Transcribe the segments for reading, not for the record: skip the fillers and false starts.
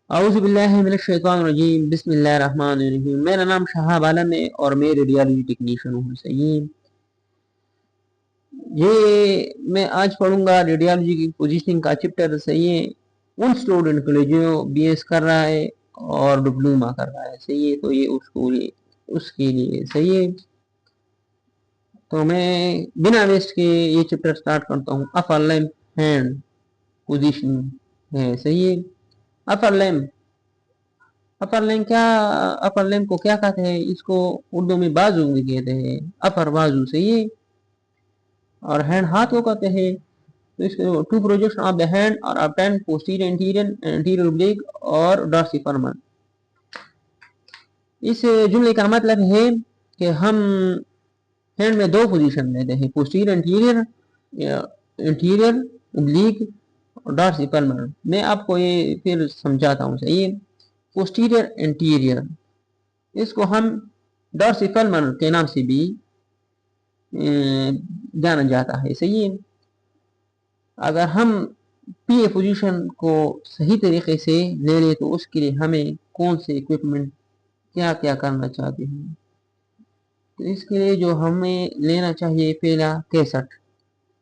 اعوذ باللہ من الشیطان الرجیم، بسم اللہ الرحمن الرحیم۔ میرا نام شہاب عالم ہے اور میں ریڈیالوجی ٹیکنیشین ہوں۔ صحیح، یہ میں آج پڑھوں گا ریڈیالوجی کی پوزیشننگ کا چپٹر۔ صحیح ہے، ان اسٹوڈنٹ کے لیے جو بی ایس کر رہا ہے اور ڈپلوما کر رہا ہے۔ صحیح ہے، تو یہ اس کے لیے صحیح ہے۔ تو میں بنا ویسٹ کے یہ چپٹر سٹارٹ کرتا ہوں۔ اپر لمب ہینڈ پوزیشن ہے۔ صحیح ہے، اپر لمب اپر لمب کو کیا کہتے ہیں؟ اس کو اردو میں بازو بھی کہتے ہیں، اپر بازو۔ صحیح ہے، اور ہینڈ ہاتھ کو کہتے ہیں۔ تو اس کو to projection of the hand اور obtain posterior anterior oblique اور dorsiflexion۔ اس جملے کا مطلب ہے کہ ہم ہینڈ میں دو پوزیشن لیتے ہیں، posterior anterior oblique اور dorsiflexion۔ میں آپ کو یہ پھر سمجھاتا ہوں۔ صحیح ہے، posterior anterior اس کو ہم dorsiflexion کے نام سے بھی جانا جاتا ہے۔ صحیح ہے، اگر ہم پی اے پوزیشن کو صحیح طریقے سے لے لیں تو اس کے لیے ہمیں کون سے اکوپمنٹ کیا کرنا چاہتے ہیں؟ تو اس کے لیے جو ہمیں لینا چاہیے، پہلا کیسٹ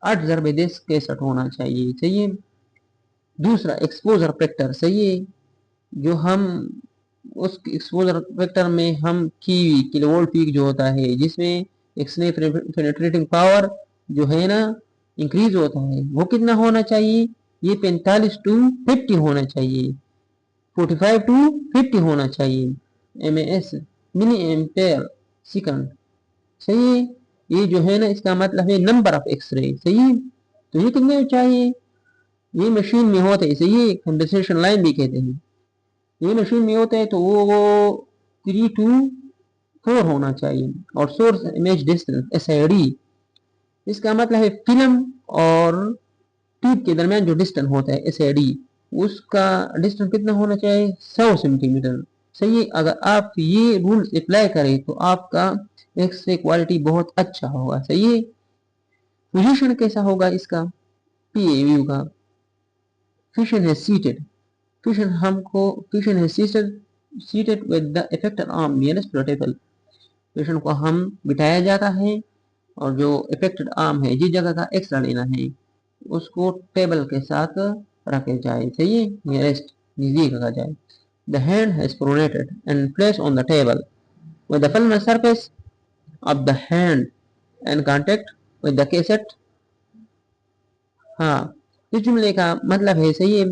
8x10 کیسٹ ہونا چاہیے۔ صحیح ہے، دوسرا ایکسپوزر فیکٹر۔ صحیح ہے، جو ہم اس ایکسپوزر فیکٹر میں ہم کلو وولٹ پیک جو ہوتا ہے، جس میں ایکسرے پینیٹریٹنگ پاور جو ہے نا انکریز ہوتا ہے، وہ کتنا ہونا چاہیے؟ یہ 45 to 50 ہونا چاہیے، 45 to 50 ہونا چاہیے MS منی ایمپیئر سیکنڈ۔ صحیح ہے، یہ جو ہے نا اس کا مطلب ہے نمبر آف ایکس رے۔ صحیح ہے، تو یہ کتنے چاہیے؟ یہ مشین میں ہوتا ہے۔ صحیح ہے، کنڈنسیشن لائن بھی کہتے ہیں، یہ مشین میں ہوتا ہے تو وہ 3 to 4 ہونا چاہیے۔ اور سورس امیج ڈسٹینس SID، اس کا مطلب ہے فلم اور ٹیپ کے درمیان جو ڈسٹنس ہوتا ہے SID، اس کا ڈسٹنس کتنا ہونا چاہیے؟ 100 سینٹی میٹر۔ صحیح، اگر آپ یہ رول اپلائی کریں تو آپ کا ایکس رے کوالٹی بہت اچھا ہوگا۔ صحیح ہے، پوزیشن کیسا ہوگا اس کا؟ پی اے ویو کا فیشن ہے سیٹڈ، فیشن ہے seated with the affected arm nearest to the table۔ Patient کو ہم بٹھایا جاتا ہے اور جو افیکٹڈ آرم ہے جس جگہ کا ایکسرا لینا ہے اس کو ٹیبل کے ساتھ رکھے جائے۔ صحیح ہے، نیئرسٹ نزدیک رکھا جائے۔ The hand is pronated and placed on the table with the palmar surface of the hand in contact with the cassette۔ ہاں، اس جملے کا مطلب ہے، صحیح ہے،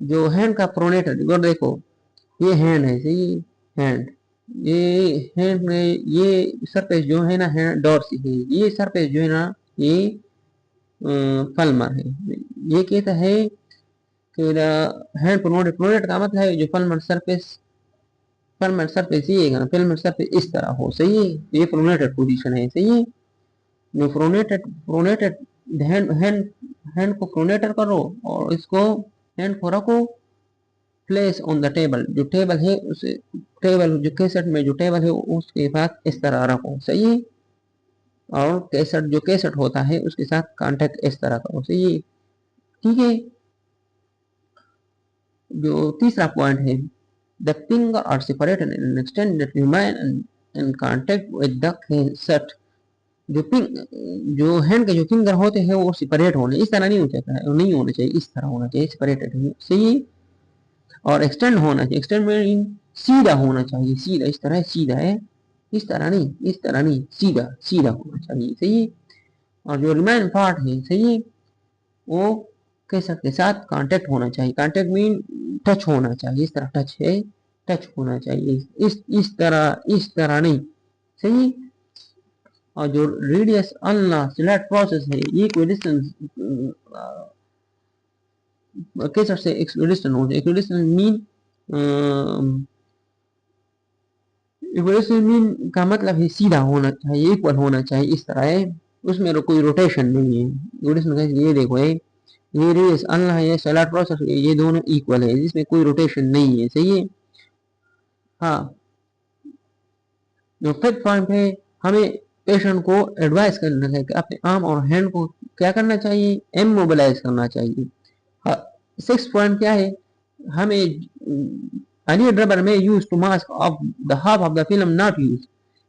جو ہینڈ کا پرونیٹڈ، اور دیکھو یہ ہینڈ ہے۔ صحیح ہے، ہینڈ، یہ ہینڈ میں یہ سرفیس جو ہے نا ڈورسی ہے، یہ سرفیس جو ہے نا یہ پلمر ہے۔ یہ کہتا ہے کہ ہینڈ پرونیٹ کا مطلب ہے جو پلمر سرفیس یہ ہے نا، پلمر سرفیس اس طرح ہو۔ صحیح ہے، یہ پرونیٹڈ پوزیشن ہے۔ صحیح ہے، جو پرونیٹڈ ہینڈ کو پرونیٹر کرو اور اس کو ہینڈ کو رکھو پلیس آن دا ٹیبل، جو ٹیبل ہے اس ٹیبل جو کیسٹ میں جو ٹیبل ہے اس کے ساتھ اس طرح رکھو۔ صحیح ہے، اور کیسٹ ہوتا ہے اس کے ساتھ کانٹیکٹ اس طرح کرو۔ صحیح ہے، ٹھیک ہے۔ جو تیسرا پوائنٹ ہے، the finger are separated and extended remain in contact with the cassette۔ جو ہینڈ کے جو فنگر ہوتے ہیں وہ سپریٹ ہونے، اس طرح نہیں ہونا چاہیے، اس طرح ہونا چاہیے، سپریٹڈ۔ صحیح، اور ایکسٹینڈ ہونا چاہیے، ایکسٹینڈ میں سیدھا ہونا چاہیے، سیدھا اس طرح، سیدھا ہے، اس طرح نہیں، سیدھا ہونا چاہیے۔ صحیح، اور جو ریمائن پارٹ ہے، صحیح، وہ کیسٹ کے ساتھ کانٹیکٹ ہونا چاہیے۔ کانٹیکٹ مین ٹچ ہونا چاہیے، اس طرح ٹچ ہے، ٹچ ہونا چاہیے، اس طرح نہیں۔ صحیح، اور جو ریڈیس اللہ سلیٹ پروسیس ہے، یہ کوئی ڈسٹنس کیسٹ سے ایکویڈسٹنٹ ہوتا ہے۔ ایکویڈسٹنٹ مین کا مطلب ہے سیدھا ہونا چاہیے، ایکول ہونا چاہیے، اس طرح ہے، اس میں کوئی روٹیشن نہیں ہے۔ یہ دیکھو یہ ریڈیس اللہ ہے، سلیٹ پروسیس، یہ دونوں ایکول ہے، جس میں کوئی روٹیشن نہیں ہے۔ صحیح ہے، ہاں۔ جو ففتھ پوائنٹ ہے، ہمیں پیشنٹ کو ایڈوائز کرنا ہے کہ اپنے آرم اور ہینڈ کو کیا کرنا چاہیے؟ اموبلائز کرنا چاہیے۔ 6 پوائنٹ کیا ہے؟ ہمیں A lead rubber may use to mask of the half of the film not used.